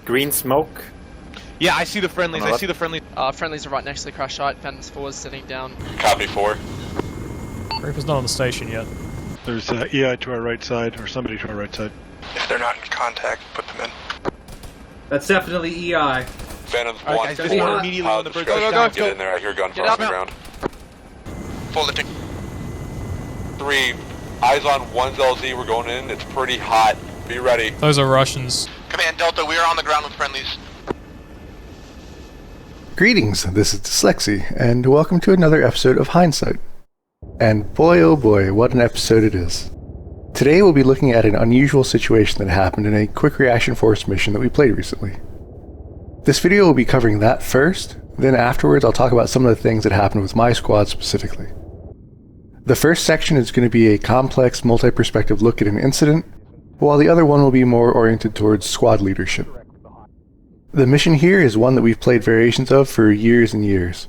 Green smoke. Yeah, I see the friendlies. I see the friendlies. Friendlies are right next to the crash site. Phantom's 4 is sitting down. Copy 4. Reaper's not on the station yet. There's EI to our right side, or somebody to our right side. If they're not in contact, put them in. That's definitely EI. Phantom's All 1, right, 4. guys, just immediately on the bird. Get in there, I hear gunfire on the ground. Full lifting. 3, eyes on 1's LZ, we're going in, it's pretty hot. Be ready. Those are Russians. Command Delta, we are on the ground with friendlies. Greetings, this is dslyecxi, and welcome to another episode of Hindsight. And boy oh boy, what an episode it is. Today we'll be looking at an unusual situation that happened in a quick reaction force mission that we played recently. This video will be covering that first, then afterwards I'll talk about some of the things that happened with my squad specifically. The first section is going to be a complex multi-perspective look at an incident, while the other one will be more oriented towards squad leadership. The mission here is one that we've played variations of for years and years.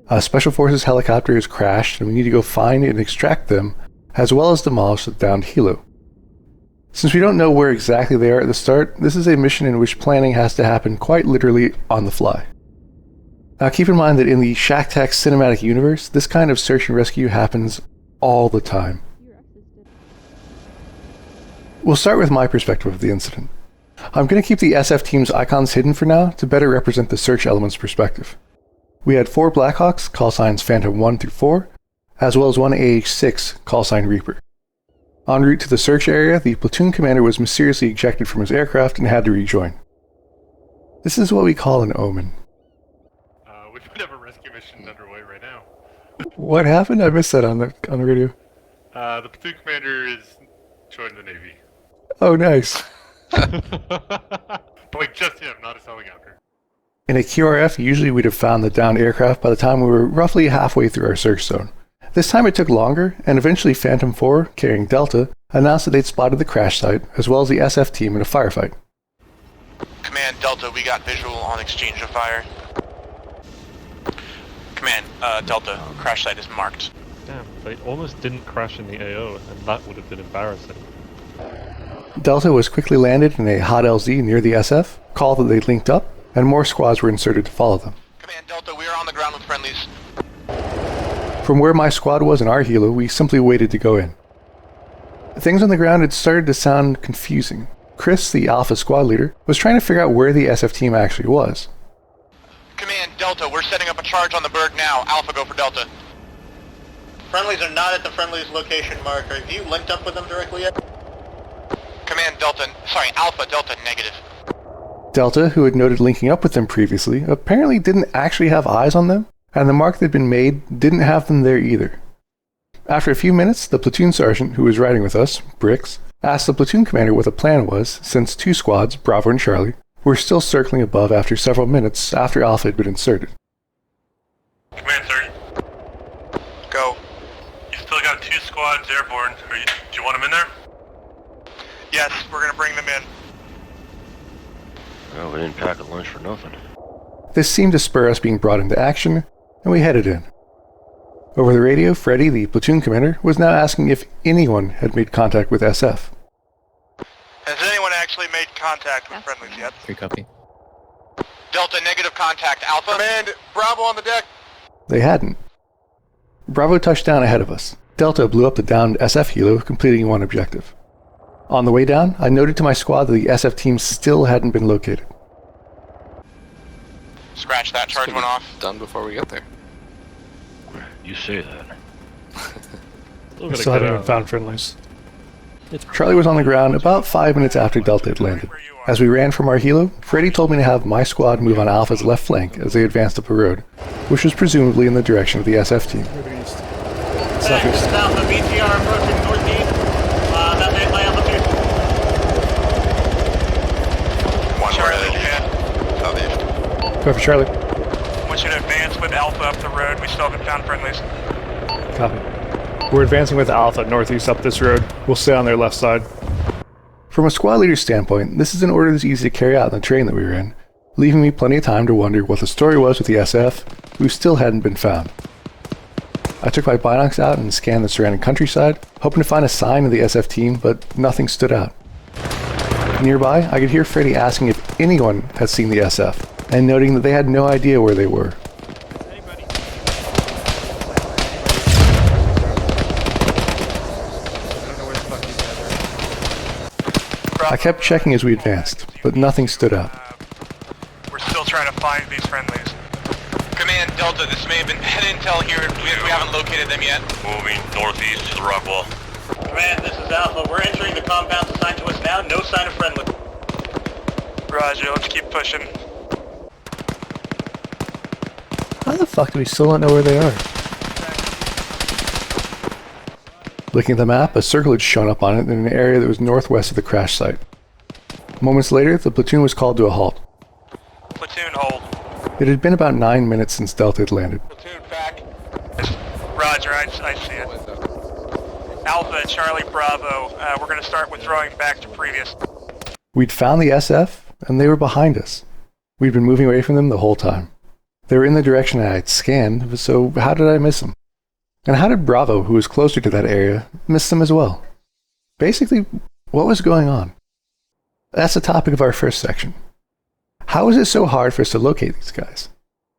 A Special Forces helicopter has crashed and we need to go find and extract them, as well as demolish the downed helo. Since we don't know where exactly they are at the start, this is a mission in which planning has to happen quite literally on the fly. Now keep in mind that in the Shack-Tac cinematic universe, this kind of search and rescue happens all the time. We'll start with my perspective of the incident. I'm going to keep the SF team's icons hidden for now to better represent the search element's perspective. We had 4 Blackhawks, call signs Phantom 1 through 4, as well as 1 AH-6, call sign Reaper. En route to the search area, the platoon commander was mysteriously ejected from his aircraft and had to rejoin. This is what we call an omen. We might have a rescue mission underway right now. What happened? I missed that on the radio. The platoon commander is joining the Navy. Oh, nice. But like just him, not his helicopter. In a QRF, usually we'd have found the downed aircraft by the time we were roughly halfway through our search zone. This time it took longer, and eventually Phantom 4, carrying Delta, announced that they'd spotted the crash site, as well as the SF team in a firefight. Command Delta, we got visual on exchange of fire. Command Delta, crash site is marked. Damn, they almost didn't crash in the AO, and that would have been embarrassing. Delta was quickly landed in a hot LZ near the SF, called that they'd linked up, and more squads were inserted to follow them. Command Delta, we are on the ground with friendlies. From where my squad was in our helo, we simply waited to go in. Things on the ground had started to sound confusing. Chris, the Alpha squad leader, was trying to figure out where the SF team actually was. Command Delta, we're setting up a charge on the bird now. Alpha, go for Delta. Friendlies are not at the friendlies location mark. Have you linked up with them directly yet? Command Delta, sorry, Alpha, Delta, negative. Delta, who had noted linking up with them previously, apparently didn't actually have eyes on them, and the mark that had been made didn't have them there either. After a few minutes, the platoon sergeant who was riding with us, Bricks, asked the platoon commander what the plan was, since 2 squads, Bravo and Charlie, were still circling above after several minutes after Alpha had been inserted. Command Sergeant. Go. You still got 2 squads airborne. Do you want them in there? Yes, we're gonna bring them in. Well, we didn't pack a lunch for nothing. This seemed to spur us being brought into action, and we headed in. Over the radio, Freddy, the platoon commander, was now asking if anyone had made contact with SF. Has anyone actually made contact with friendlies yet? 3 copy. Delta, negative contact. Alpha. Command, Bravo on the deck. They hadn't. Bravo touched down ahead of us. Delta blew up the downed SF helo, completing 1 objective. On the way down, I noted to my squad that the SF team still hadn't been located. Scratch that, charge went off. Done before we get there. You say that. We still haven't even found friendlies. Charlie was on the ground about 5 minutes after Delta had landed. As we ran from our helo, Freddy told me to have my squad move on Alpha's left flank as they advanced up a road, which was presumably in the direction of the SF team. Southeast. Alpha, BTR approaching northeast. That's it, my altitude. 1 more southeast. Go for Charlie. I want you to advance with Alpha up the road. We still haven't found friendlies. Copy. We're advancing with Alpha northeast up this road. We'll stay on their left side. From a squad leader's standpoint, this is an order that's easy to carry out in the terrain that we were in, leaving me plenty of time to wonder what the story was with the SF, who still hadn't been found. I took my binocs out and scanned the surrounding countryside, hoping to find a sign of the SF team, but nothing stood out. Nearby, I could hear Freddy asking if anyone had seen the SF, and noting that they had no idea where they were. I kept checking as we advanced, but nothing stood out. We're still trying to find these friendlies. Command Delta, this may have been head intel here. We haven't located them yet. Moving northeast to the rock wall. Command, this is Alpha. We're entering the compounds assigned to us now. No sign of friendly. Roger, let's keep pushing. How the fuck do we still not know where they are? Looking at the map, a circle had shown up on it in an area that was northwest of the crash site. Moments later, the platoon was called to a halt. Platoon hold. It had been about 9 minutes since Delta had landed. Platoon back. Roger, I see it. Alpha, Charlie, Bravo. We're going to start withdrawing back to previous. We'd found the SF, and they were behind us. We'd been moving away from them the whole time. They were in the direction I had scanned, so how did I miss them? And how did Bravo, who was closer to that area, miss them as well? Basically, what was going on? That's the topic of our first section. How is it so hard for us to locate these guys?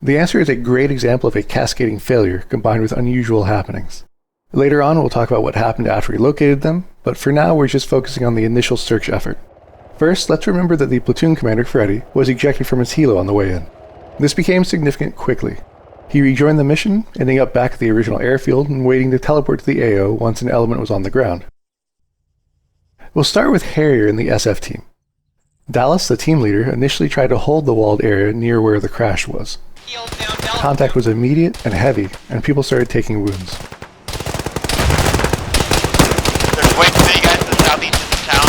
The answer is a great example of a cascading failure combined with unusual happenings. Later on, we'll talk about what happened after we located them, but for now, we're just focusing on the initial search effort. First, let's remember that the platoon commander, Freddy, was ejected from his helo on the way in. This became significant quickly. He rejoined the mission, ending up back at the original airfield and waiting to teleport to the AO once an element was on the ground. We'll start with Harrier and the SF team. Dallas, the team leader, initially tried to hold the walled area near where the crash was. Contact was immediate and heavy, and people started taking wounds. There's way too many guys in the southeast of town.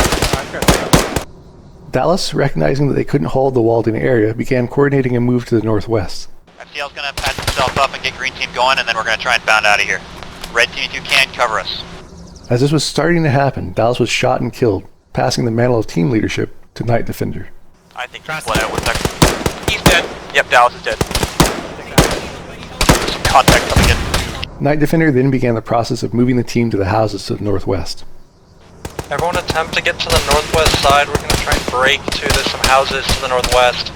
Dallas, recognizing that they couldn't hold the walled-in area, began coordinating a move to the northwest. FTL's gonna patch himself up and get green team going, and then we're gonna try and bound out of here. Red team, if you can, cover us. As this was starting to happen, Dallas was shot and killed, passing the mantle of team leadership to Night Defender. I think he's split out with that. He's dead. Yep, Dallas is dead. There's some contact coming in. Night Defender then began the process of moving the team to the houses to the northwest. Everyone attempt to get to the northwest side. We're going to try and break to some houses to the northwest.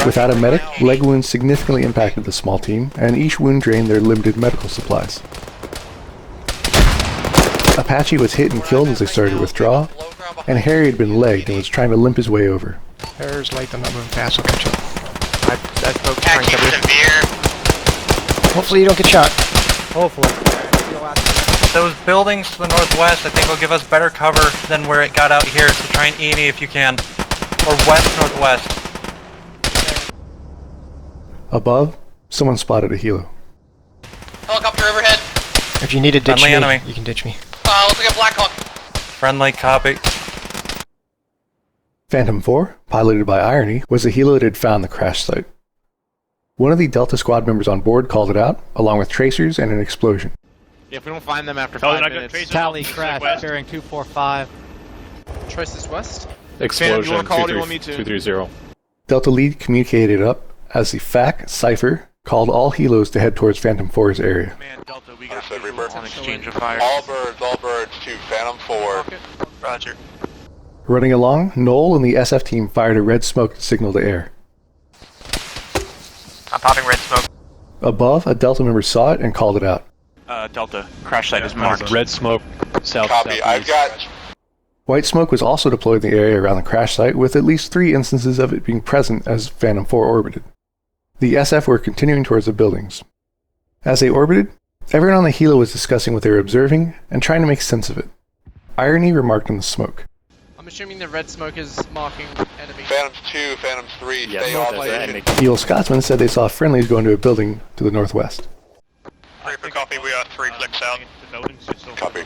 Without a medic, leg wounds significantly impacted the small team, and each wound drained their limited medical supplies. Apache was hit and killed as they started to withdraw, and Harry had been legged and was trying to limp his way over. Harry's late, I'm not moving fast, I'll catch up. I spoke to severe. Hopefully you don't get shot. Hopefully. Those buildings to the northwest, I think, will give us better cover than where it got out here, so try and E me if you can. Or west-northwest. Above, someone spotted a helo. Helicopter overhead. If you need to ditch Friendly me, enemy. you can ditch me. Looks like a Black Hawk. Friendly, copy. Phantom 4, piloted by Irony, was the helo that had found the crash site. One of the Delta squad members on board called it out, along with tracers and an explosion. Yeah, if we don't find them after 5 minutes. Tally crash, bearing 245. Traces west. Explosion, you wanna call it, you want me to? 230. Delta lead communicated up as the FAC Cypher called all helos to head towards Phantom 4's area. Man, Delta, we got Understood, Reaper. on exchange of fire. All birds to Phantom 4. Roger. Running along, Noel and the SF team fired a red smoke signal to air. I'm popping red smoke. Above, a Delta member saw it and called it out. Delta, crash site is marked. Red smoke, south. Copy. I've got White smoke was also deployed in the area around the crash site, with at least 3 instances of it being present as Phantom 4 orbited. The SF were continuing towards the buildings. As they orbited, everyone on the helo was discussing what they were observing and trying to make sense of it. Irony remarked on the smoke. I'm assuming the red smoke is marking enemy. Phantoms 2, Phantoms 3, stay off station. Eagle Scotsman said they saw friendlies go into a building to the northwest. Reaper, copy. We are 3 clicks out. Copy.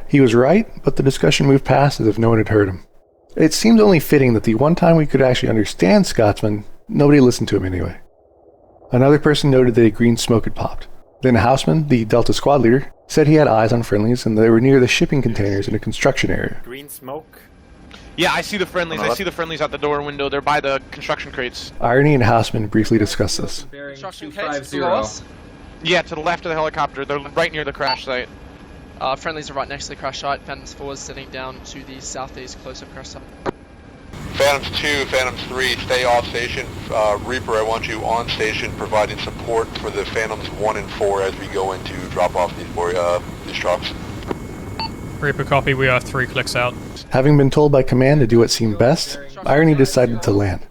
He was right, but the discussion moved past as if no one had heard him. It seemed only fitting that the one time we could actually understand Scotsman, nobody listened to him anyway. Another person noted that a green smoke had popped. Then Houseman, the Delta squad leader, said he had eyes on friendlies and they were near the shipping containers in a construction area. Green smoke. Yeah, I see the friendlies. I see the friendlies out the door window. They're by the construction crates. Irony and Houseman briefly discussed this. Bearing Construction 250. crates below us. Yeah, to the left of the helicopter. They're right near the crash site. Friendlies are right next to the crash site. Phantoms 4 is sitting down to the southeast, close up crash site. Phantoms 2, Phantoms 3, stay off station. Reaper, I want you on station providing support for the Phantoms 1 and 4 as we go in to drop off these trucks. Reaper copy, we are 3 clicks out. Having been told by command to do what seemed best, Irony decided to land.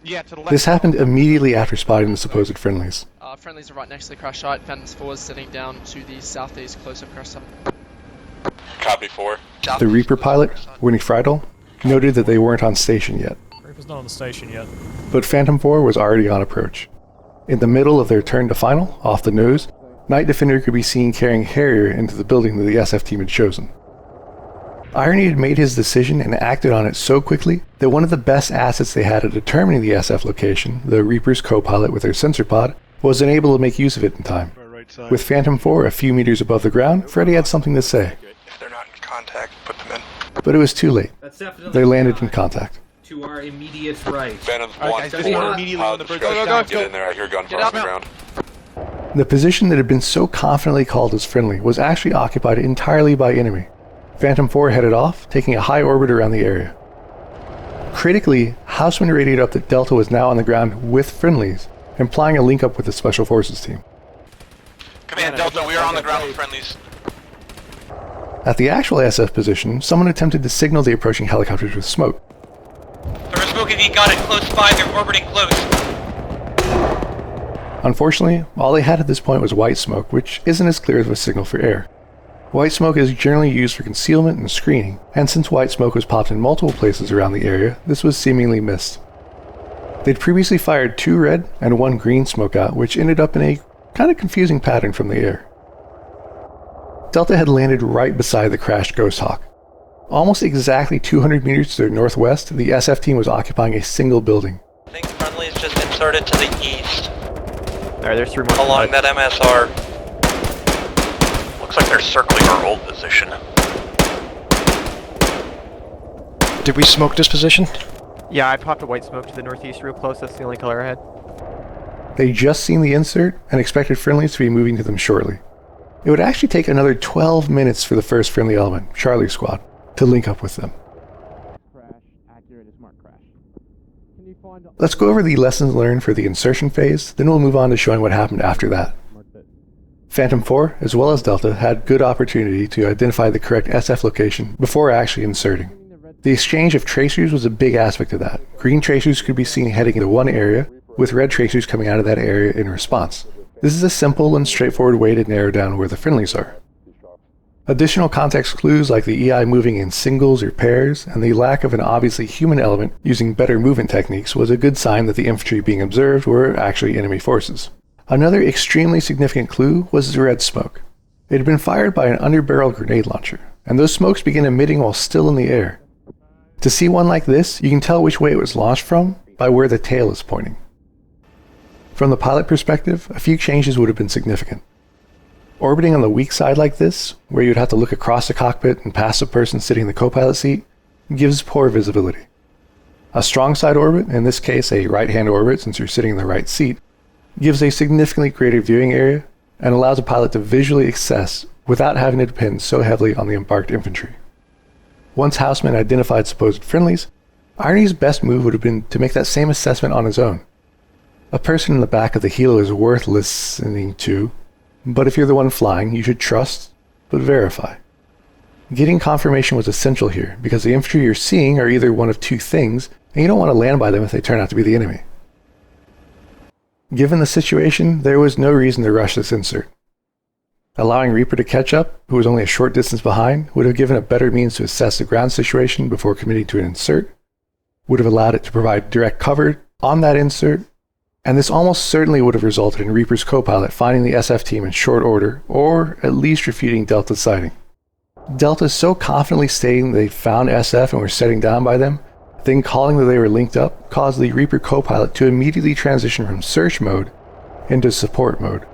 Yeah, to the left. This happened immediately after spotting the supposed friendlies. Friendlies are right next to the crash site. Phantoms 4 is sitting down to the southeast, close up crash site. Copy 4. The Reaper pilot, Winnie Friedel, noted that they weren't on station yet. Reaper's not on the station yet. But Phantom 4 was already on approach. In the middle of their turn to final, off the nose, Night Defender could be seen carrying Harrier into the building that the SF team had chosen. Irony had made his decision and acted on it so quickly that one of the best assets they had at determining the SF location, the Reaper's co-pilot with their sensor pod, was unable to make use of it in time. With Phantom 4 a few meters above the ground, Freddy had something to say. If they're not in contact, put them in. But it was too late. That's definitely They landed in contact. to our immediate right. Phantoms Alright, 1, guys, 4, just immediately on the bridge. Go, get go. in there, I hear gunfire Get on the out. ground. The position that had been so confidently called as friendly was actually occupied entirely by enemy. Phantom 4 headed off, taking a high orbit around the area. Critically, Houseman radioed up that Delta was now on the ground with friendlies, implying a link up with the Special Forces team. Command Delta, we are on the ground with friendlies. At the actual SF position, someone attempted to signal the approaching helicopters with smoke. There was smoke if you got it close by, they're orbiting close. Unfortunately, all they had at this point was white smoke, which isn't as clear of a signal for air. White smoke is generally used for concealment and screening, and since white smoke was popped in multiple places around the area, this was seemingly missed. They'd previously fired 2 red and 1 green smoke out, which ended up in a kind of confusing pattern from the air. Delta had landed right beside the crashed Ghost Hawk. Almost exactly 200 meters to their northwest, the SF team was occupying a single building. I think friendly's just inserted to the east. Alright, there's 3 more. Along that MSR. Looks like they're circling our old position. Did we smoke this position? Yeah, I popped a white smoke to the northeast real close. That's the only color I had. They'd just seen the insert and expected friendlies to be moving to them shortly. It would actually take another 12 minutes for the first friendly element, Charlie Squad, to link up with them. Let's go over the lessons learned for the insertion phase, then we'll move on to showing what happened after that. Phantom 4, as well as Delta, had good opportunity to identify the correct SF location before actually inserting. The exchange of tracers was a big aspect of that. Green tracers could be seen heading into one area, with red tracers coming out of that area in response. This is a simple and straightforward way to narrow down where the friendlies are. Additional context clues like the EI moving in singles or pairs, and the lack of an obviously human element using better movement techniques was a good sign that the infantry being observed were actually enemy forces. Another extremely significant clue was the red smoke. It had been fired by an underbarrel grenade launcher, and those smokes began emitting while still in the air. To see one like this, you can tell which way it was launched from by where the tail is pointing. From the pilot perspective, a few changes would have been significant. Orbiting on the weak side like this, where you'd have to look across the cockpit and past the person sitting in the co-pilot seat, gives poor visibility. A strong side orbit, in this case a right-hand orbit since you're sitting in the right seat, gives a significantly greater viewing area and allows a pilot to visually access without having to depend so heavily on the embarked infantry. Once Houseman identified supposed friendlies, Irony's best move would have been to make that same assessment on his own. A person in the back of the helo is worth listening to, but if you're the one flying, you should trust, but verify. Getting confirmation was essential here, because the infantry you're seeing are either one of 2 things, and you don't want to land by them if they turn out to be the enemy. Given the situation, there was no reason to rush this insert. Allowing Reaper to catch up, who was only a short distance behind, would have given a better means to assess the ground situation before committing to an insert, would have allowed it to provide direct cover on that insert, and this almost certainly would have resulted in Reaper's co-pilot finding the SF team in short order, or at least refuting Delta's sighting. Delta so confidently stating they found SF and were setting down by them, then calling that they were linked up, caused the Reaper co-pilot to immediately transition from search mode into support mode.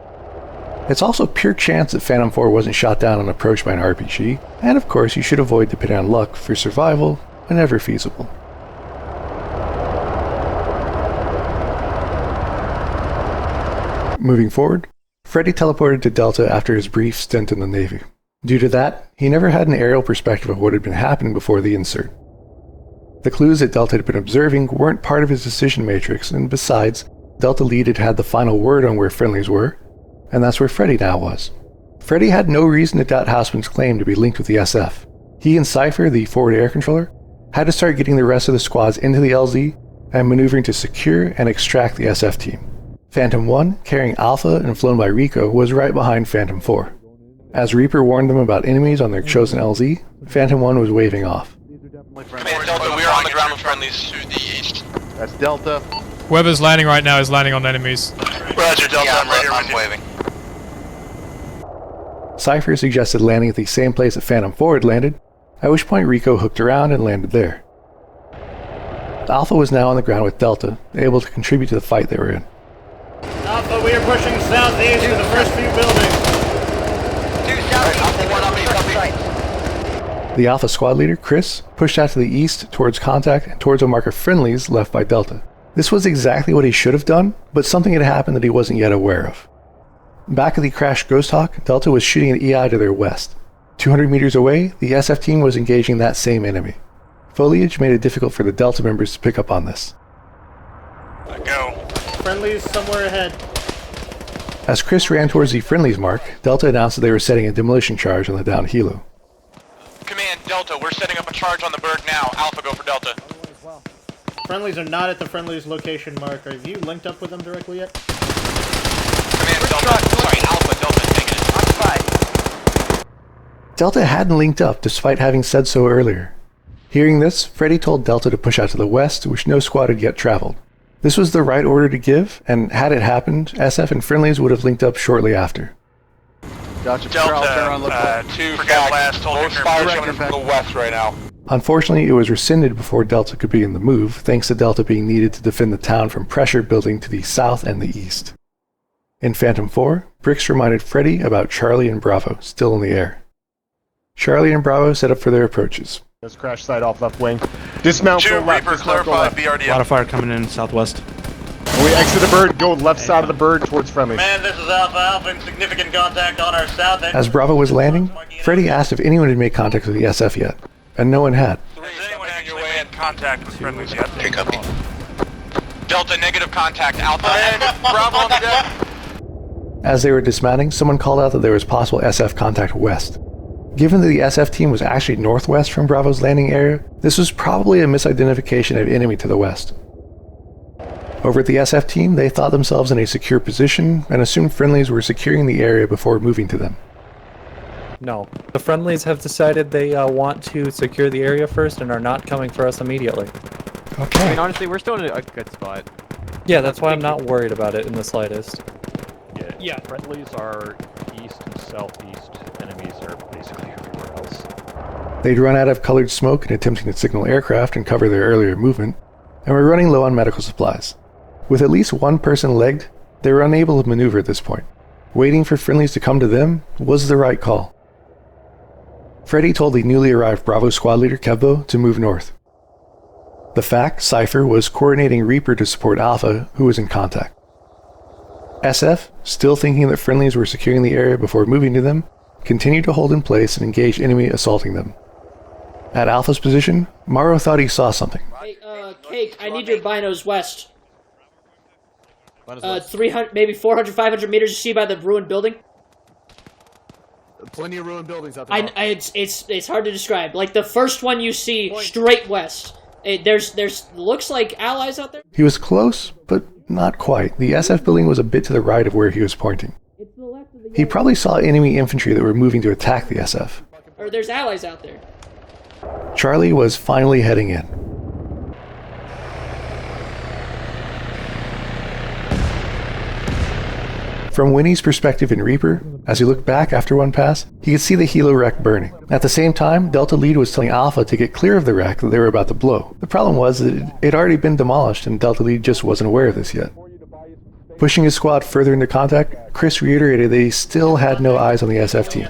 It's also pure chance that Phantom 4 wasn't shot down on approach by an RPG, and of course you should avoid depending on luck for survival whenever feasible. Moving forward, Freddy teleported to Delta after his brief stint in the Navy. Due to that, he never had an aerial perspective of what had been happening before the insert. The clues that Delta had been observing weren't part of his decision matrix, and besides, Delta Lead had the final word on where friendlies were, and that's where Freddy now was. Freddy had no reason to doubt Hausman's claim to be linked with the SF. He and Cypher, the forward air controller, had to start getting the rest of the squads into the LZ and maneuvering to secure and extract the SF team. Phantom 1, carrying Alpha and flown by Rico, was right behind Phantom 4. As Reaper warned them about enemies on their chosen LZ, Phantom 1 was waving off. Command Delta, we are on the ground with friendlies to the east. That's Delta. Whoever's landing right now is landing on enemies. Roger, Delta, I'm right here with you. Waving. Cypher suggested landing at the same place that Phantom 4 had landed, at which point Rico hooked around and landed there. Alpha was now on the ground with Delta, able to contribute to the fight they were in. Alpha, we are pushing southeast to the first few buildings. The Alpha squad leader, Chris, pushed out to the east towards contact and towards a mark of friendlies left by Delta. This was exactly what he should have done, but something had happened that he wasn't yet aware of. Back at the crashed Ghost Hawk, Delta was shooting at EI to their west. 200 meters away, the SF team was engaging that same enemy. Foliage made it difficult for the Delta members to pick up on this. Go. Friendlies somewhere ahead. As Chris ran towards the friendlies mark, Delta announced that they were setting a demolition charge on the downed helo. Command Delta, we're setting up a charge on the berg now. Alpha, go for Delta. Friendlies are not at the friendlies location marker. Have you linked up with them directly yet? Command Delta, sorry, Alpha, Delta, negative. Delta hadn't linked up despite having said so earlier. Hearing this, Freddy told Delta to push out to the west, which no squad had yet traveled. This was the right order to give, and had it happened, SF and friendlies would have linked up shortly after. Gotcha. Delta, 2 forget last, hold your Fire's coming from the west right now. Unfortunately, it was rescinded before Delta could begin the move, thanks to Delta being needed to defend the town from pressure building to the south and the east. In Phantom 4, Brix reminded Freddy about Charlie and Bravo, still in the air. Charlie and Bravo set up for their approaches. Let's crash site off left wing. Dismount to go left. Reaper, clarify BRDM. A lot of fire coming in southwest. When we exit the bird, go left side of the bird towards friendly. Man, this is Alpha. Alpha in significant contact on our south end. As Bravo was landing, Freddy asked if anyone had made contact with the SF yet, and no one had. Has anyone actually made contact with friendlies yet? Okay, copy. Delta, negative contact. Alpha and Bravo on the deck. As they were dismounting, someone called out that there was possible SF contact west. Given that the SF team was actually northwest from Bravo's landing area, this was probably a misidentification of enemy to the west. Over at the SF team, they thought themselves in a secure position and assumed friendlies were securing the area before moving to them. No. The friendlies have decided they want to secure the area first and are not coming for us immediately. Okay. I mean, honestly, we're still in a good spot. Yeah, that's why I'm not worried about it in the slightest. Yeah. Friendlies are east and southeast. Enemies are basically everywhere else. They'd run out of colored smoke in attempting to signal aircraft and cover their earlier movement, and were running low on medical supplies. With at least one person legged, they were unable to maneuver at this point. Waiting for friendlies to come to them was the right call. Freddy told the newly arrived Bravo squad leader Kevbo to move north. The fact Cypher was coordinating Reaper to support Alpha, who was in contact. SF, still thinking that friendlies were securing the area before moving to them, continued to hold in place and engage enemy assaulting them. At Alpha's position, Morrow thought he saw something. Hey, Cake, I need your binos west. 300, maybe 400, 500 meters. You see by the ruined building? Plenty of ruined buildings out there. It's hard to describe. Like the first one you see straight west. There's looks like allies out there. He was close, but not quite. The SF building was a bit to the right of where he was pointing. He probably saw enemy infantry that were moving to attack the SF. Or there's allies out there. Charlie was finally heading in. From Winnie's perspective in Reaper, as he looked back after one pass, he could see the helo wreck burning. At the same time, Delta Lead was telling Alpha to get clear of the wreck that they were about to blow. The problem was that it had already been demolished and Delta Lead just wasn't aware of this yet. Pushing his squad further into contact, Chris reiterated that he still had no eyes on the SF team.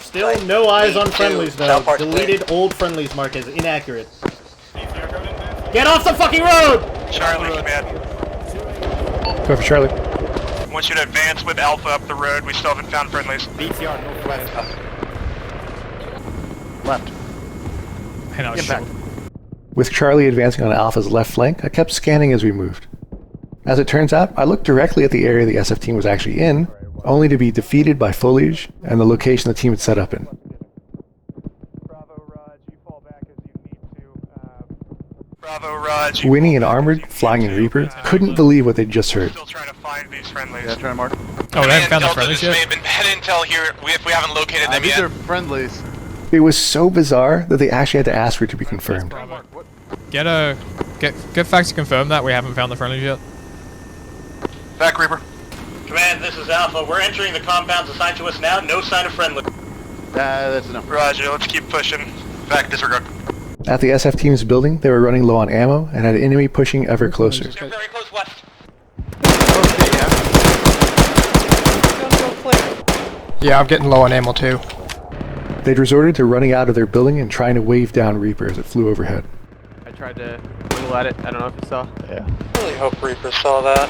Still no eyes on friendlies though. Deleted old friendlies mark as inaccurate. Get off the fucking road! Charlie, command. Go for Charlie. I want you to advance with Alpha up the road. We still haven't found friendlies. BTR northwest. Left. Hang on, Impact. With Charlie advancing on Alpha's left flank, I kept scanning as we moved. As it turns out, I looked directly at the area the SF team was actually in, only to be defeated by foliage and the location the team had set up in. Bravo, Raj. Winnie and Armored, flying in Reaper, couldn't believe what they'd just heard. Still trying to find these friendlies. Yeah, trying to mark. Oh, they haven't found the Delta, friendlies this may yet? have been head intel here if we haven't located them These yet. are friendlies. It was so bizarre that they actually had to ask for it to be confirmed. Get facts to confirm that we haven't found the friendlies yet. Back, Reaper. Command, this is Alpha. We're entering the compounds assigned to us now. No sign of friendly. That's enough. Roger, let's keep pushing. Back, disregard. At the SF team's building, they were running low on ammo and had an enemy pushing ever closer. They're very close west. Yeah, I'm getting low on ammo too. They'd resorted to running out of their building and trying to wave down Reaper as it flew overhead. I tried to wiggle at it. I don't know if you saw. Yeah. I really hope Reaper saw that.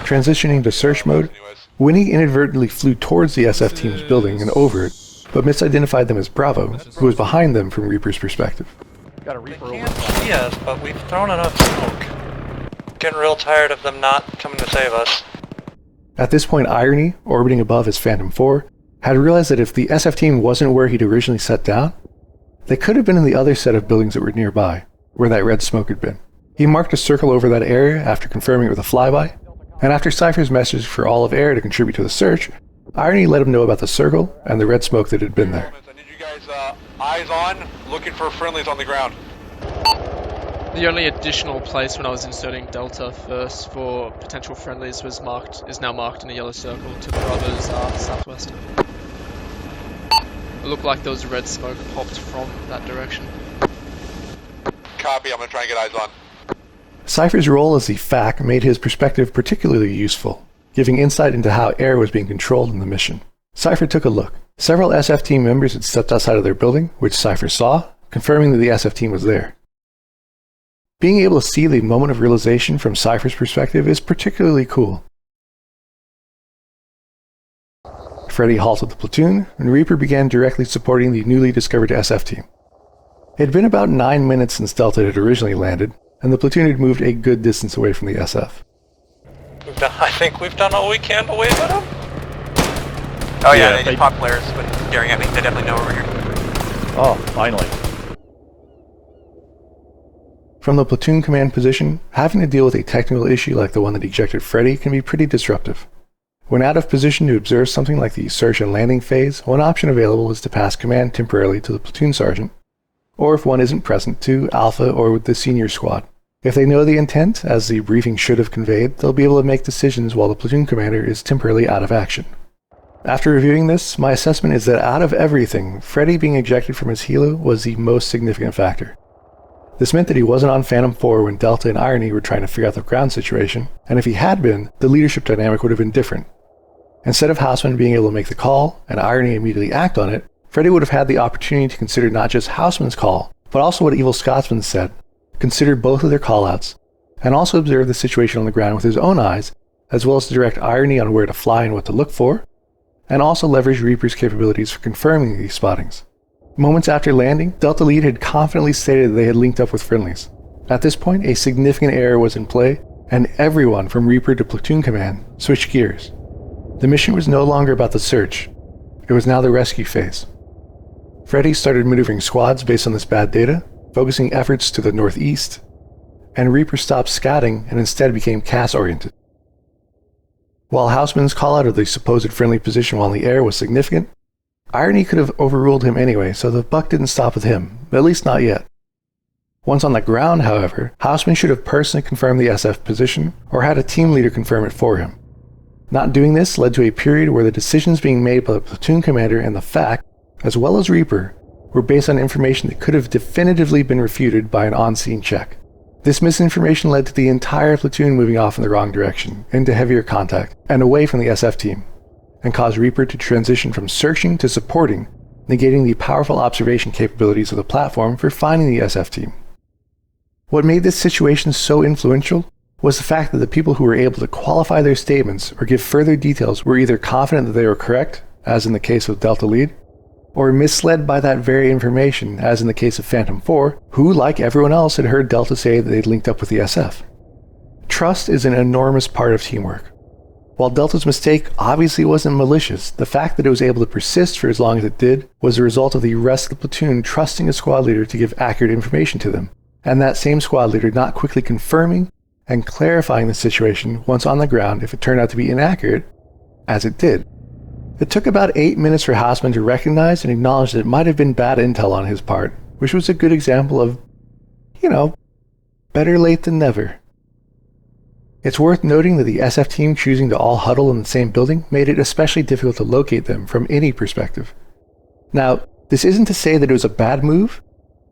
Transitioning to search mode, Winnie inadvertently flew towards the SF team's building and over it, but misidentified them as Bravo, who was behind them from Reaper's perspective. Got a Reaper over. Yes, but we've thrown enough smoke. Getting real tired of them not coming to save us. At this point, Irony, orbiting above his Phantom 4, had realized that if the SF team wasn't where he'd originally set down, they could have been in the other set of buildings that were nearby, where that red smoke had been. He marked a circle over that area after confirming it with a flyby, and after Cypher's message for all of air to contribute to the search, Irony let him know about the circle and the red smoke that had been there. I need you guys eyes on, looking for friendlies on the ground. The only additional place when I was inserting Delta first for potential friendlies is now marked in a yellow circle to Bravo's southwest. It looked like there was red smoke popped from that direction. Copy, I'm gonna try and get eyes on. Cypher's role as the FAC made his perspective particularly useful, giving insight into how air was being controlled in the mission. Cypher took a look. Several SF team members had stepped outside of their building, which Cypher saw, confirming that the SF team was there. Being able to see the moment of realization from Cypher's perspective is particularly cool. Freddy halted the platoon, and Reaper began directly supporting the newly discovered SF team. It had been about 9 minutes since Delta had originally landed, and the platoon had moved a good distance away from the SF. I think we've done all we can to wave at them. Oh yeah, they just popped flares when staring at me. They definitely know we're here. Oh, finally. From the platoon command position, having to deal with a technical issue like the one that ejected Freddy can be pretty disruptive. When out of position to observe something like the search and landing phase, one option available is to pass command temporarily to the platoon sergeant, or if one isn't present, to Alpha or with the senior squad. If they know the intent, as the briefing should have conveyed, they'll be able to make decisions while the platoon commander is temporarily out of action. After reviewing this, my assessment is that out of everything, Freddy being ejected from his helo was the most significant factor. This meant that he wasn't on Phantom 4 when Delta and Irony were trying to figure out the ground situation, and if he had been, the leadership dynamic would have been different. Instead of Houseman being able to make the call, and Irony immediately act on it, Freddy would have had the opportunity to consider not just Houseman's call, but also what Evil Scotsman said, consider both of their callouts, and also observe the situation on the ground with his own eyes, as well as to direct Irony on where to fly and what to look for, and also leverage Reaper's capabilities for confirming these spottings. Moments after landing, Delta Lead had confidently stated that they had linked up with friendlies. At this point, a significant error was in play, and everyone from Reaper to Platoon Command switched gears. The mission was no longer about the search, it was now the rescue phase. Freddy started maneuvering squads based on this bad data, focusing efforts to the northeast, and Reaper stopped scouting and instead became CAS-oriented. While Houseman's call-out of the supposed friendly position while in the air was significant, Irony could have overruled him anyway, so the buck didn't stop with him, at least not yet. Once on the ground, however, Houseman should have personally confirmed the SF position, or had a team leader confirm it for him. Not doing this led to a period where the decisions being made by the platoon commander and the FAC, as well as Reaper, were based on information that could have definitively been refuted by an on-scene check. This misinformation led to the entire platoon moving off in the wrong direction, into heavier contact, and away from the SF team, and caused Reaper to transition from searching to supporting, negating the powerful observation capabilities of the platform for finding the SF team. What made this situation so influential was the fact that the people who were able to qualify their statements or give further details were either confident that they were correct, as in the case of Delta Lead, or misled by that very information, as in the case of Phantom 4, who, like everyone else, had heard Delta say that they'd linked up with the SF. Trust is an enormous part of teamwork. While Delta's mistake obviously wasn't malicious, the fact that it was able to persist for as long as it did was the result of the rest of the platoon trusting a squad leader to give accurate information to them, and that same squad leader not quickly confirming and clarifying the situation once on the ground if it turned out to be inaccurate, as it did. It took about 8 minutes for Hausman to recognize and acknowledge that it might have been bad intel on his part, which was a good example of, better late than never. It's worth noting that the SF team choosing to all huddle in the same building made it especially difficult to locate them from any perspective. Now, this isn't to say that it was a bad move.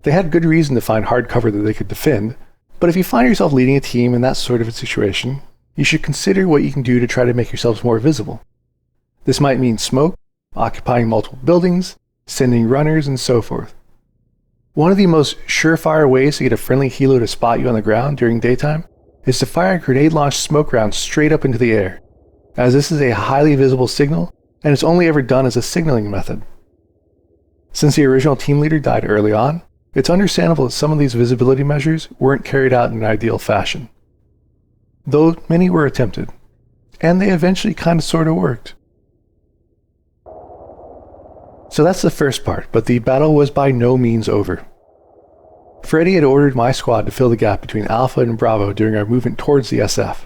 They had good reason to find hard cover that they could defend, but if you find yourself leading a team in that sort of a situation, you should consider what you can do to try to make yourselves more visible. This might mean smoke, occupying multiple buildings, sending runners, and so forth. One of the most surefire ways to get a friendly helo to spot you on the ground during daytime is to fire a grenade-launched smoke round straight up into the air, as this is a highly visible signal, and it's only ever done as a signaling method. Since the original team leader died early on, it's understandable that some of these visibility measures weren't carried out in an ideal fashion. Though many were attempted, and they eventually kind of sort of worked. So that's the first part, but the battle was by no means over. Freddy had ordered my squad to fill the gap between Alpha and Bravo during our movement towards the SF.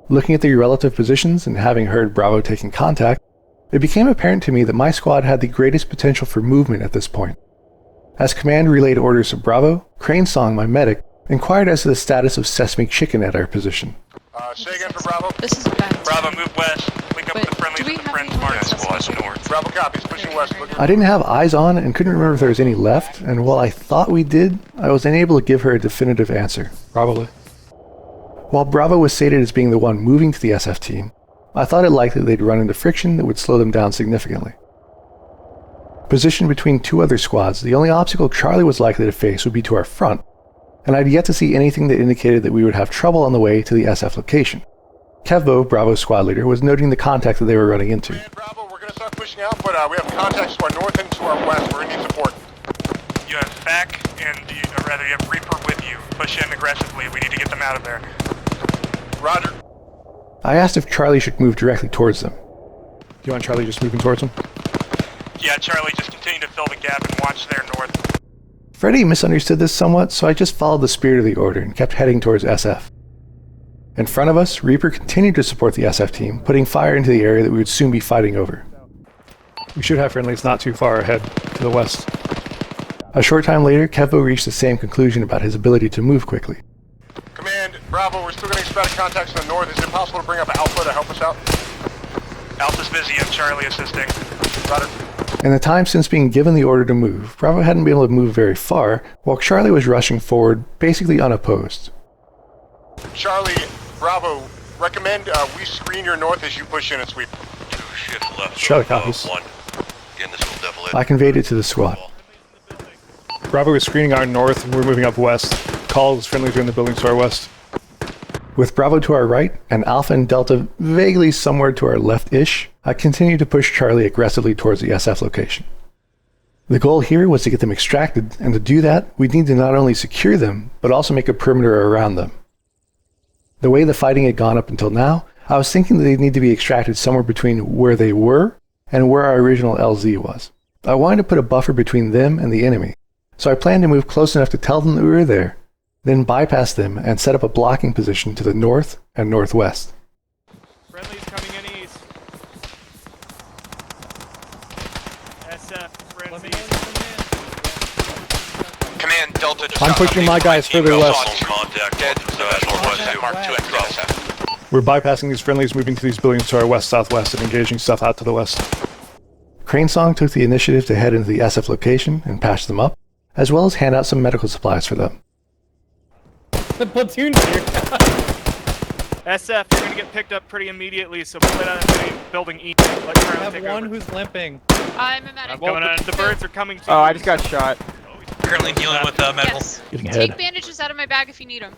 Looking at their relative positions and having heard Bravo taking contact, it became apparent to me that my squad had the greatest potential for movement at this point. As command relayed orders to Bravo, Crane Song, my medic, inquired as to the status of Sesame Chicken at our position. Say again for Bravo. This is bad. Bravo, move west. Link up with the friendlies with the friends marked. Squads north. Bravo copies, pushing west. I didn't have eyes on and couldn't remember if there was any left, and while I thought we did, I was unable to give her a definitive answer. Probably. While Bravo was stated as being the one moving to the SF team, I thought it likely they'd run into friction that would slow them down significantly. Positioned between two other squads, the only obstacle Charlie was likely to face would be to our front, and I'd yet to see anything that indicated that we would have trouble on the way to the SF location. Kevbo, Bravo's squad leader, was noting the contact that they were running into. Bravo, we're going to start pushing out, but we have contacts to our north and to our west. We're going to need support. You have FAC, or rather you have Reaper with you. Push in aggressively. We need to get them out of there. Roger. I asked if Charlie should move directly towards them. Do you want Charlie just moving towards them? Yeah, Charlie, just continue to fill the gap and watch their north. Freddy misunderstood this somewhat, so I just followed the spirit of the order and kept heading towards SF. In front of us, Reaper continued to support the SF team, putting fire into the area that we would soon be fighting over. We should have friendlies not too far ahead, to the west. A short time later, Kevbo reached the same conclusion about his ability to move quickly. Command, Bravo, we're still getting spotted contacts in the north. Is it possible to bring up Alpha to help us out? Alpha's busy and Charlie assisting. Roger. In the time since being given the order to move, Bravo hadn't been able to move very far, while Charlie was rushing forward, basically unopposed. Charlie, Bravo, recommend we screen your north as you push in and sweep. 2 shift left. Charlie copies. 1. Again, this will definitely... I conveyed it to the squad. Bravo is screening our north, and we're moving up west. Calls friendlies are in the building to our west. With Bravo to our right, and Alpha and Delta vaguely somewhere to our left-ish, I continued to push Charlie aggressively towards the SF location. The goal here was to get them extracted, and to do that, we'd need to not only secure them, but also make a perimeter around them. The way the fighting had gone up until now, I was thinking that they'd need to be extracted somewhere between where they were and where our original LZ was. I wanted to put a buffer between them and the enemy, so I planned to move close enough to tell them that we were there, then bypass them and set up a blocking position to the north and northwest. Friendly's coming in east. SF, friendly. Command, Delta just I'm pushing my guys further west. Contact. Dead. Mark 2 exit SF. We're bypassing these friendlies, moving to these buildings to our west-southwest, and engaging stuff out to the west. Crane Song took the initiative to head into the SF location and patch them up, as well as hand out some medical supplies for them. The platoon's here. SF, you're gonna get picked up pretty immediately, so pull it out of building E. Let Charlie I have take one over. who's limping. I'm a medic. I'm coming on. The birds are coming to Oh, I just got shot. Currently dealing with medical. Yes. Getting Take head. bandages out of my bag if you need them.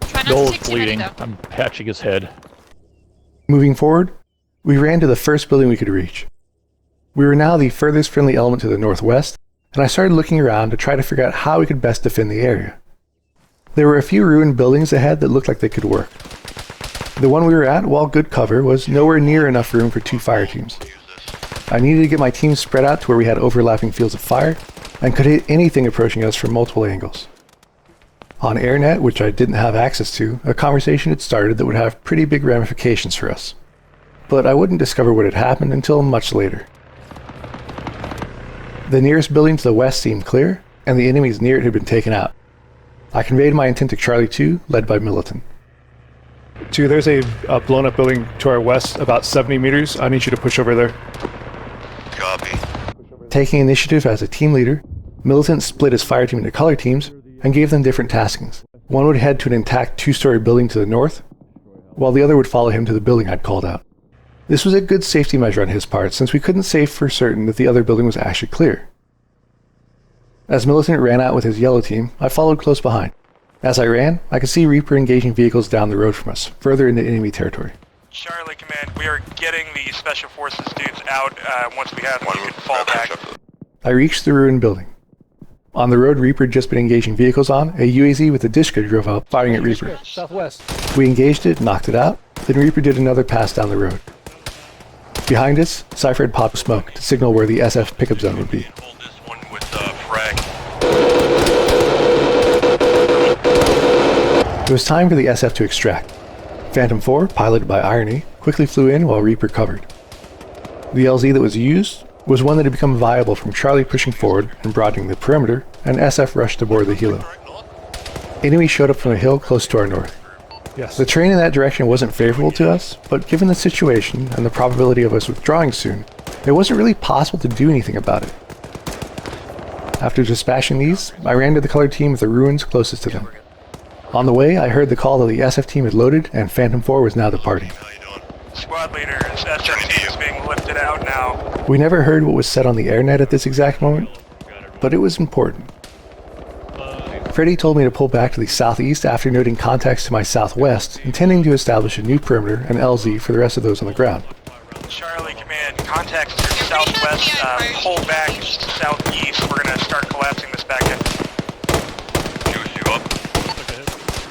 Try not Goal's to take too many bleeding. though. I'm patching his head. Moving forward, we ran to the first building we could reach. We were now the furthest friendly element to the northwest, and I started looking around to try to figure out how we could best defend the area. There were a few ruined buildings ahead that looked like they could work. The one we were at, while good cover, was nowhere near enough room for 2 fire teams. I needed to get my team spread out to where we had overlapping fields of fire, and could hit anything approaching us from multiple angles. On AirNet, which I didn't have access to, a conversation had started that would have pretty big ramifications for us. But I wouldn't discover what had happened until much later. The nearest building to the west seemed clear, and the enemies near it had been taken out. I conveyed my intent to Charlie 2, led by Militant. 2, there's a blown up building to our west, about 70 meters. I need you to push over there. Copy. Taking initiative as a team leader, Militant split his fire team into color teams and gave them different taskings. One would head to an intact 2-story building to the north, while the other would follow him to the building I'd called out. This was a good safety measure on his part, since we couldn't say for certain that the other building was actually clear. As Militant ran out with his yellow team, I followed close behind. As I ran, I could see Reaper engaging vehicles down the road from us, further into enemy territory. Charlie Command, we are getting the Special Forces dudes out. Once we have them, you can fall back. I reached the ruined building. On the road Reaper had just been engaging vehicles on, a UAZ with a Dishka drove up, firing at Reaper. Southwest. We engaged it, knocked it out, then Reaper did another pass down the road. Behind us, Cypher had popped smoke to signal where the SF pickup zone would be. Hold this one with frag. It was time for the SF to extract. Phantom 4, piloted by Irony, quickly flew in while Reaper covered. The LZ that was used was one that had become viable from Charlie pushing forward and broadening the perimeter, and SF rushed aboard the helo. Enemies showed up from a hill close to our north. Yes. The terrain in that direction wasn't favorable to us, but given the situation and the probability of us withdrawing soon, it wasn't really possible to do anything about it. After dispatching these, I ran to the colored team with the ruins closest to them. On the way, I heard the call that the SF team had loaded and Phantom 4 was now departing. Squad leader, SF team is being lifted out now. We never heard what was said on the AirNet at this exact moment, but it was important. Freddy told me to pull back to the southeast after noting contacts to my southwest, intending to establish a new perimeter and LZ for the rest of those on the ground. Charlie Command, contacts to the southwest, pull back southeast. We're going to start collapsing this back in.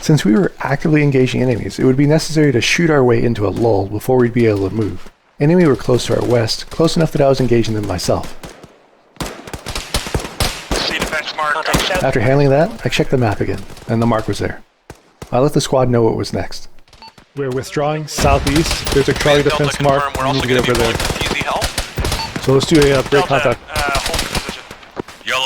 Since we were actively engaging enemies, it would be necessary to shoot our way into a lull before we'd be able to move. Enemy were close to our west, close enough that I was engaging them myself. After handling that, I checked the map again, and the mark was there. I let the squad know what was next. We're withdrawing southeast. There's a Charlie defense mark. We need to get over there. So let's do a break contact.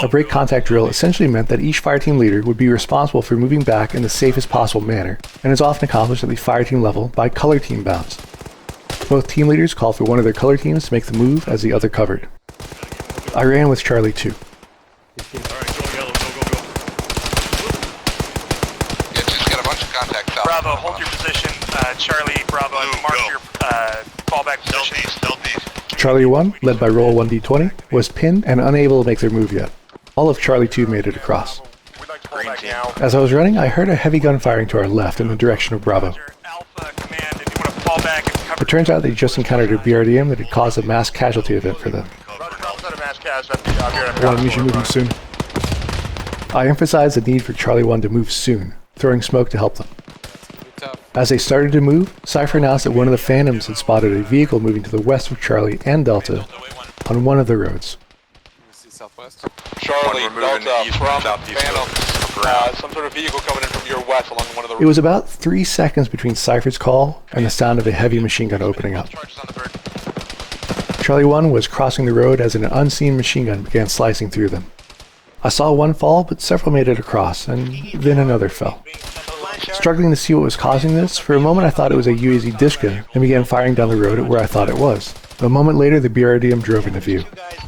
A break contact drill essentially meant that each fire team leader would be responsible for moving back in the safest possible manner, and is often accomplished at the fire team level by color team bounds. Both team leaders called for one of their color teams to make the move as the other covered. I ran with Charlie 2. Bravo, hold your position. Charlie, Bravo, mark your fallback position. Charlie 1, led by Roll 1D20, was pinned and unable to make their move yet. All of Charlie 2 made it across. As I was running, I heard a heavy gun firing to our left in the direction of Bravo. It turns out they just encountered a BRDM that had caused a mass casualty event for them. One of you should move soon. I emphasized the need for Charlie 1 to move soon, throwing smoke to help them. As they started to move, Cypher announced that one of the Phantoms had spotted a vehicle moving to the west of Charlie and Delta on one of the roads. Charlie, Delta, from Phantom, some sort of vehicle coming in from your west along one of the roads. It was about 3 seconds between Cypher's call and the sound of a heavy machine gun opening up. Charlie 1 was crossing the road as an unseen machine gun began slicing through them. I saw one fall, but several made it across, and then another fell. Struggling to see what was causing this, for a moment I thought it was a UAZ Dishka and began firing down the road at where I thought it was. A moment later, the BRDM drove into view.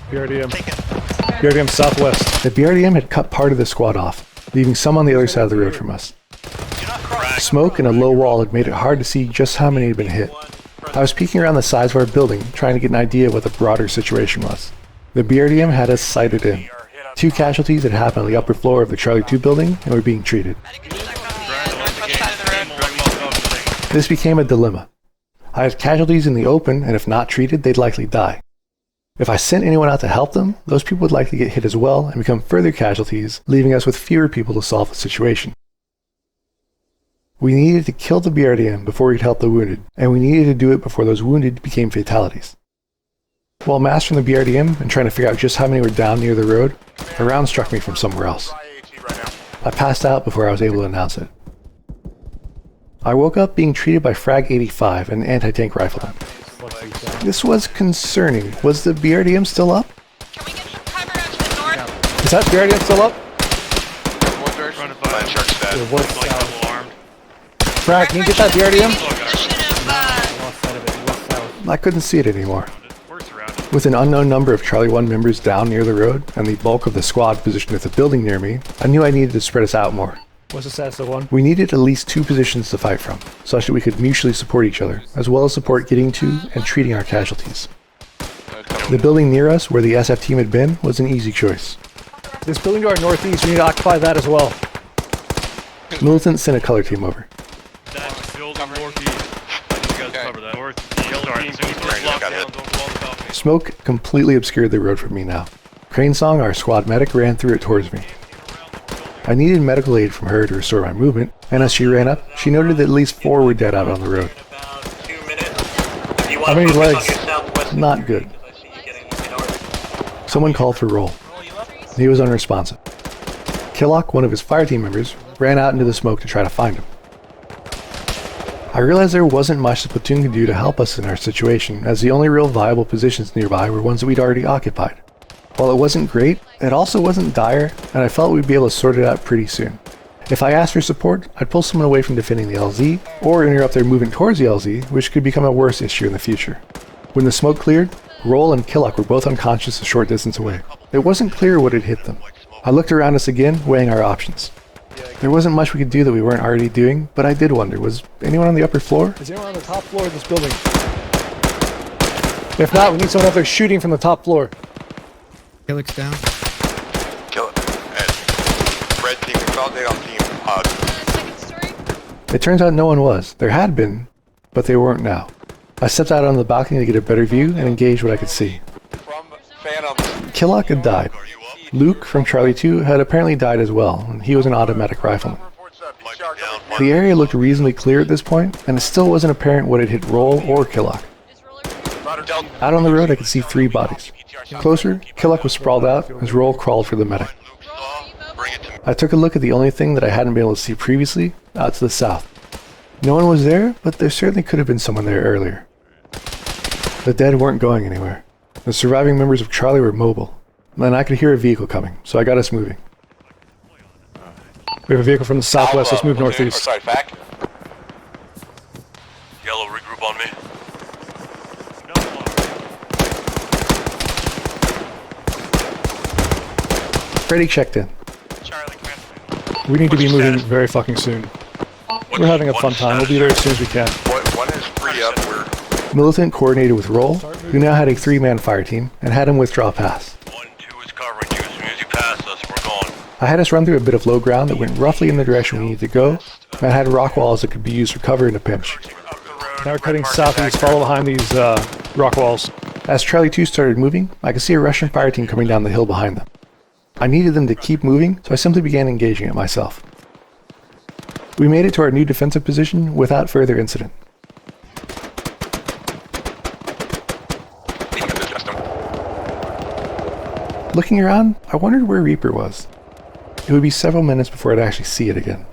BRDM southwest. The BRDM had cut part of the squad off, leaving some on the other side of the road from us. Smoke and a low wall had made it hard to see just how many had been hit. I was peeking around the sides of our building, trying to get an idea of what the broader situation was. The BRDM had us sighted in. 2 casualties had happened on the upper floor of the Charlie 2 building and were being treated. This became a dilemma. I had casualties in the open, and if not treated, they'd likely die. If I sent anyone out to help them, those people would likely get hit as well and become further casualties, leaving us with fewer people to solve the situation. We needed to kill the BRDM before we could help the wounded, and we needed to do it before those wounded became fatalities. While mastering the BRDM and trying to figure out just how many were down near the road, a round struck me from somewhere else. I passed out before I was able to announce it. I woke up being treated by Frag 85, an anti-tank rifleman. This was concerning. Was the BRDM still up? Can we get some cover out to the north? Is that BRDM still up? It was south. Frag, can you get that BRDM? Position of, I couldn't see it anymore. With an unknown number of Charlie 1 members down near the road, and the bulk of the squad positioned at the building near me, I knew I needed to spread us out more. What's the status of one? We needed at least 2 positions to fight from, such that we could mutually support each other, as well as support getting to and treating our casualties. The building near us, where the SF team had been, was an easy choice. This building to our northeast, we need to occupy that as well. Militant sent a color team over. Smoke completely obscured the road from me now. Crane Song, our squad medic, ran through it towards me. I needed medical aid from her to restore my movement, and as she ran up, she noted that at least 4 were dead out on the road. How many legs? Not good. Someone called for roll. He was unresponsive. Killock, one of his fire team members, ran out into the smoke to try to find him. I realized there wasn't much the platoon could do to help us in our situation, as the only real viable positions nearby were ones that we'd already occupied. While it wasn't great, it also wasn't dire, and I felt we'd be able to sort it out pretty soon. If I asked for support, I'd pull someone away from defending the LZ, or interrupt their movement towards the LZ, which could become a worse issue in the future. When the smoke cleared, Roll and Killock were both unconscious a short distance away. It wasn't clear what had hit them. I looked around us again, weighing our options. There wasn't much we could do that we weren't already doing, but I did wonder, was anyone on the upper floor? Is anyone on the top floor of this building? If not, we need someone up there shooting from the top floor. Killick's down. Kill it. And red team, consolidate on team. It turns out no one was. There had been, but they weren't now. I stepped out on the balcony to get a better view and engage what I could see. From Phantom. Killock had died. Luke from Charlie 2 had apparently died as well, and he was an automatic rifleman. The area looked reasonably clear at this point, and it still wasn't apparent what had hit Roll or Killock. Out on the road I could see 3 bodies. Closer, Killock was sprawled out as Roll crawled for the medic. I took a look at the only thing that I hadn't been able to see previously, out to the south. No one was there, but there certainly could have been someone there earlier. The dead weren't going anywhere. The surviving members of Charlie were mobile, and I could hear a vehicle coming, so I got us moving. We have a vehicle from the southwest, let's move northeast. Sorry, back. Yellow, regroup on me. Freddy checked in. We need to be moving very fucking soon. We're having a fun time, we'll be there as soon as we can. One is free up, Militant coordinated with Roll, who now had a 3-man fire team, and had him withdraw pass. 1-2 is covering you. As soon as you pass us, we're gone. I had us run through a bit of low ground that went roughly in the direction we needed to go, and had rock walls that could be used for cover in a pinch. Now we're cutting southeast, follow behind these rock walls. As Charlie 2 started moving, I could see a Russian fire team coming down the hill behind them. I needed them to keep moving, so I simply began engaging it myself. We made it to our new defensive position without further incident. Looking around, I wondered where Reaper was. It would be several minutes before I'd actually see it again.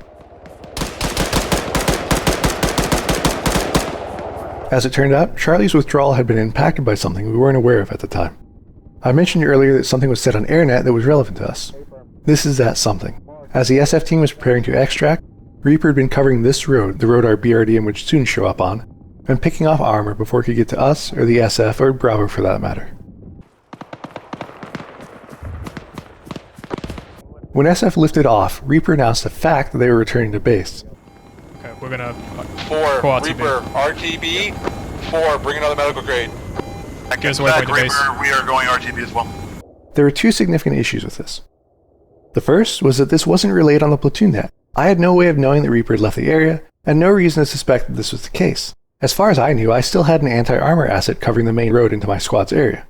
As it turned out, Charlie's withdrawal had been impacted by something we weren't aware of at the time. I mentioned earlier that something was said on AirNet that was relevant to us. This is that something. As the SF team was preparing to extract, Reaper had been covering this road, the road our BRDM would soon show up on, and picking off armor before it could get to us, or the SF, or Bravo for that matter. When SF lifted off, Reaper announced the fact that they were returning to base. Okay, we're gonna... 4, Reaper, RTB, 4, bring another medical grade. Goes away from the base. We are going RTB as well. There were 2 significant issues with this. The first was that this wasn't relayed on the platoon net. I had no way of knowing that Reaper had left the area, and no reason to suspect that this was the case. As far as I knew, I still had an anti-armor asset covering the main road into my squad's area.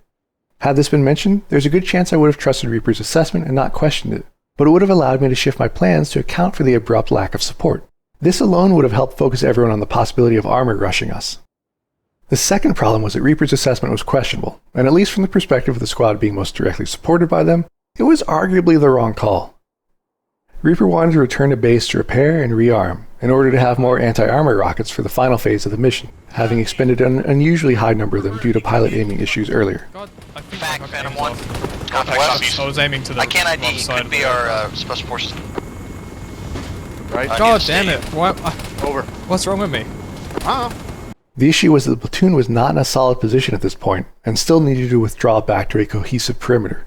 Had this been mentioned, there's a good chance I would have trusted Reaper's assessment and not questioned it, but it would have allowed me to shift my plans to account for the abrupt lack of support. This alone would have helped focus everyone on the possibility of Arma rushing us. The second problem was that Reaper's assessment was questionable, and at least from the perspective of the squad being most directly supported by them, it was arguably the wrong call. Reaper wanted to return to base to repair and rearm, in order to have more anti-armor rockets for the final phase of the mission, having expended an unusually high number of them due to pilot aiming issues earlier. Fact, Phantom 1. Contact southeast. I was aiming to the I can't ID, wrong side could be our special forces. Right? God damn it. What? Over. What's wrong with me? The issue was that the platoon was not in a solid position at this point, and still needed to withdraw back to a cohesive perimeter.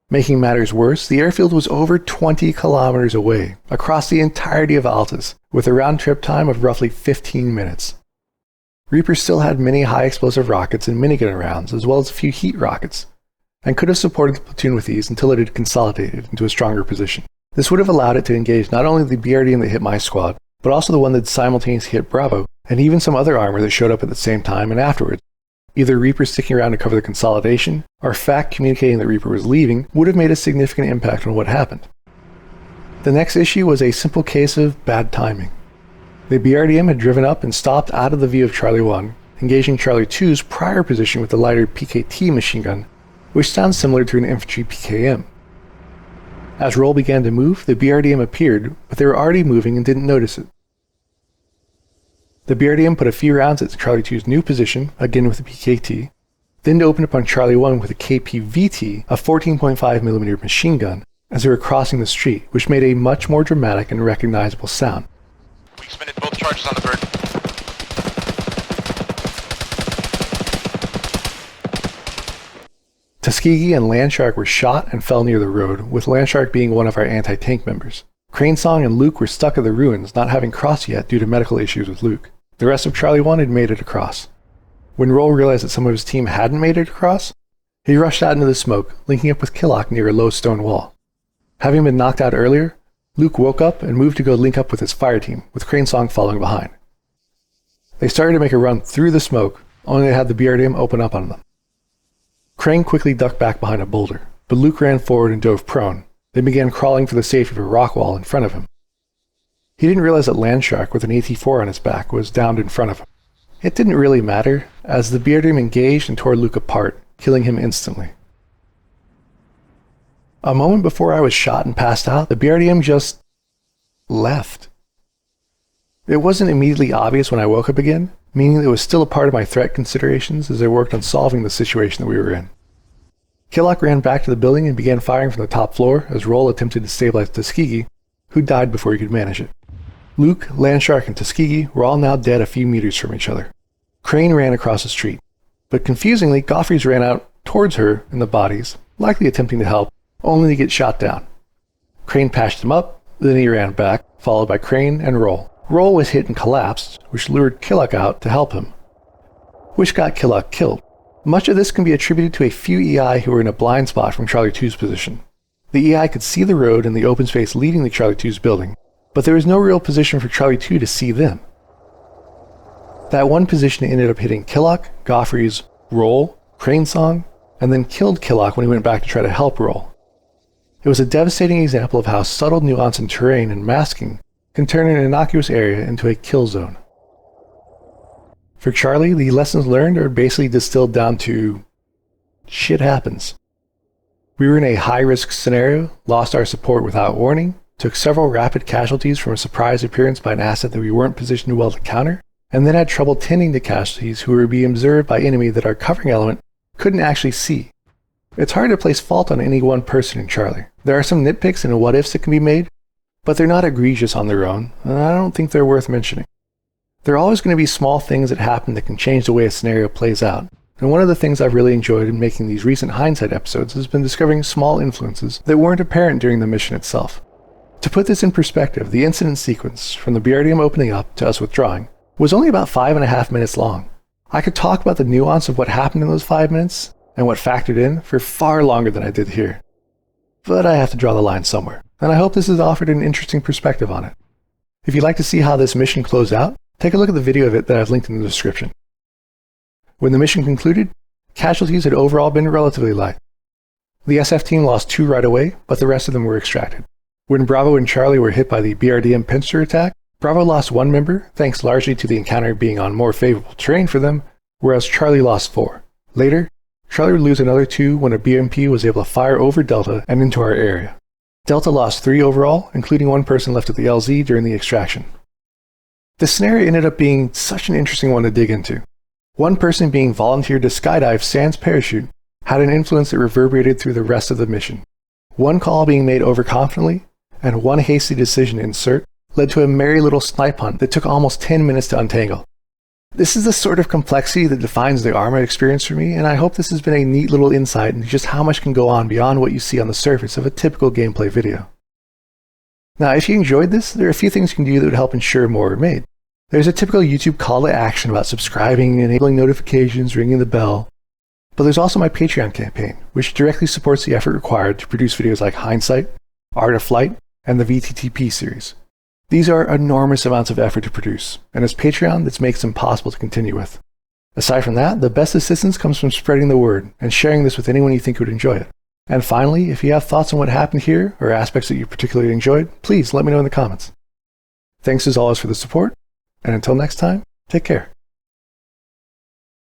Making matters worse, the airfield was over 20 kilometers away, across the entirety of Altus, with a round-trip time of roughly 15 minutes. Reaper still had many high-explosive rockets and minigun rounds, as well as a few heat rockets, and could have supported the platoon with these until it had consolidated into a stronger position. This would have allowed it to engage not only the BRDM that hit my squad, but also the one that simultaneously hit Bravo, and even some other armor that showed up at the same time and afterwards. Either Reaper sticking around to cover the consolidation, or fact communicating that Reaper was leaving, would have made a significant impact on what happened. The next issue was a simple case of bad timing. The BRDM had driven up and stopped out of the view of Charlie 1, engaging Charlie 2's prior position with the lighter PKT machine gun, which sounds similar to an infantry PKM. As roll began to move, the BRDM appeared, but they were already moving and didn't notice it. The BRDM put a few rounds at Charlie 2's new position, again with the PKT, then opened upon Charlie 1 with a KPVT, a 14.5mm machine gun, as they were crossing the street, which made a much more dramatic and recognizable sound. We expended both charges on the bird. Tuskegee and Landshark were shot and fell near the road, with Landshark being one of our anti-tank members. Cranesong and Luke were stuck at the ruins, not having crossed yet due to medical issues with Luke. The rest of Charlie 1 had made it across. When Roll realized that some of his team hadn't made it across, he rushed out into the smoke, linking up with Killock near a low stone wall. Having been knocked out earlier, Luke woke up and moved to go link up with his fire team, with Cranesong following behind. They started to make a run through the smoke, only to have the BRDM open up on them. Crane quickly ducked back behind a boulder, but Luke ran forward and dove prone, then began crawling for the safety of a rock wall in front of him. He didn't realize that Landshark with an AT-4 on his back was downed in front of him. It didn't really matter, as the BRDM engaged and tore Luke apart, killing him instantly. A moment before I was shot and passed out, the BRDM just left. It wasn't immediately obvious when I woke up again, meaning that it was still a part of my threat considerations as I worked on solving the situation that we were in. Killock ran back to the building and began firing from the top floor as Roll attempted to stabilize Tuskegee, who died before he could manage it. Luke, Landshark, and Tuskegee were all now dead a few meters from each other. Crane ran across the street, but confusingly, Goffreys ran out towards her in the bodies, likely attempting to help, only to get shot down. Crane patched him up, then he ran back, followed by Crane and Roll. Roll was hit and collapsed, which lured Killock out to help him, which got Killock killed. Much of this can be attributed to a few EI who were in a blind spot from Charlie 2's position. The EI could see the road and the open space leading to Charlie 2's building, but there was no real position for Charlie 2 to see them. That one position ended up hitting Killock, Goffreys, Roll, Cranesong, and then killed Killock when he went back to try to help Roll. It was a devastating example of how subtle nuance in terrain and masking can turn an innocuous area into a kill zone. For Charlie, the lessons learned are basically distilled down to shit happens. We were in a high-risk scenario, lost our support without warning, took several rapid casualties from a surprise appearance by an asset that we weren't positioned well to counter, and then had trouble tending to casualties who were being observed by enemy that our covering element couldn't actually see. It's hard to place fault on any one person in Charlie. There are some nitpicks and what-ifs that can be made, but they're not egregious on their own, and I don't think they're worth mentioning. There are always going to be small things that happen that can change the way a scenario plays out, and one of the things I've really enjoyed in making these recent Hindsight episodes has been discovering small influences that weren't apparent during the mission itself. To put this in perspective, the incident sequence, from the BRDM opening up to us withdrawing, was only about 5.5 minutes long. I could talk about the nuance of what happened in those 5 minutes, and what factored in, for far longer than I did here. But I have to draw the line somewhere, and I hope this has offered an interesting perspective on it. If you'd like to see how this mission closed out, take a look at the video of it that I've linked in the description. When the mission concluded, Casualties had overall been relatively light. The SF team lost 2 right away, but the rest of them were extracted. When Bravo and Charlie were hit by the BRDM pincer attack, Bravo lost 1 member, thanks largely to the encounter being on more favorable terrain for them, whereas Charlie lost 4. Later, Charlie would lose another 2 when a BMP was able to fire over Delta and into our area. Delta lost 3 overall, including 1 person left at the LZ during the extraction. This scenario ended up being such an interesting one to dig into. 1 person being volunteered to skydive sans parachute had an influence that reverberated through the rest of the mission. 1 call being made overconfidently, and 1 hasty decision to insert led to a merry little snipe hunt that took almost 10 minutes to untangle. This is the sort of complexity that defines the Arma experience for me, and I hope this has been a neat little insight into just how much can go on beyond what you see on the surface of a typical gameplay video. Now, if you enjoyed this, there are a few things you can do that would help ensure more are made. There's a typical YouTube call to action about subscribing, enabling notifications, ringing the bell. But there's also my Patreon campaign, which directly supports the effort required to produce videos like Hindsight, Art of Flight, and the VTTP series. These are enormous amounts of effort to produce, and it's Patreon that makes them possible to continue with. Aside from that, the best assistance comes from spreading the word and sharing this with anyone you think would enjoy it. And finally, if you have thoughts on what happened here, or aspects that you particularly enjoyed, please let me know in the comments. Thanks as always for the support, and until next time, take care.